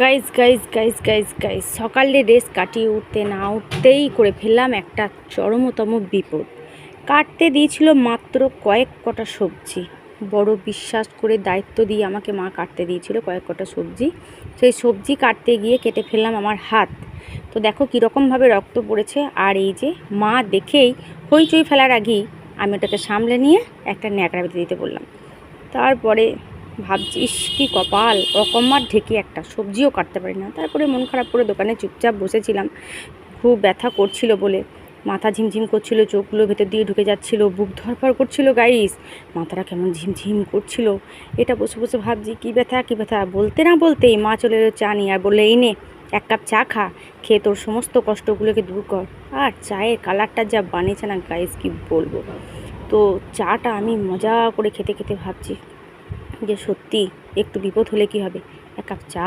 Guys guys guys guys guys সকালে rest কাটিয়ে উঠতে না উঠতেই করে ফেললাম একটা চরমতম বিপদ। কাটতে দিয়েছিল মাত্র কয়েক কটা সবজি, বড় বিশ্বাস করে দায়িত্ব দিয়ে আমাকে মা কাটতে দিয়েছিল কয়েক কটা সবজি। সেই সবজি কাটতে গিয়ে কেটে ফেললাম আমার হাত। তো দেখো কীরকমভাবে রক্ত পড়েছে। আর এই যে মা দেখেই হইচই ফেলার আগেই আমি ওটাকে সামলে নিয়ে একটা ন্যাকড়া বেঁধে দিতে বললাম। তারপরে ভাবছি ইস কি কপাল, অকম্মার ঢেকে একটা সবজিও কাটতে পারি না। তারপরে মন খারাপ করে দোকানে চুপচাপ বসেছিলাম। খুব ব্যথা করছিল বলে, মাথা ঝিমঝিম করছিল, চোখগুলো ভেতর দিয়ে ঢুকে যাচ্ছিল, বুক ধরফর করছিল গাইস, মাথাটা কেমন ঝিমঝিম করছিল। এটা বসে বসে ভাবছি কী ব্যথা কী ব্যথা। বলতে না বলতেই মা চলে এলো চা নিয়ে আর বললে, এই নে এক কাপ চা খা, খেয়ে তোর সমস্ত কষ্টগুলোকে দূর কর। আর চায়ের কালারটা যা বানিয়েছে না গাইস কি বলবো। তো চাটা আমি মজা করে খেতে খেতে ভাবছি যে সত্যি একটু বিপদ হলে কী হবে, এক কাপ চা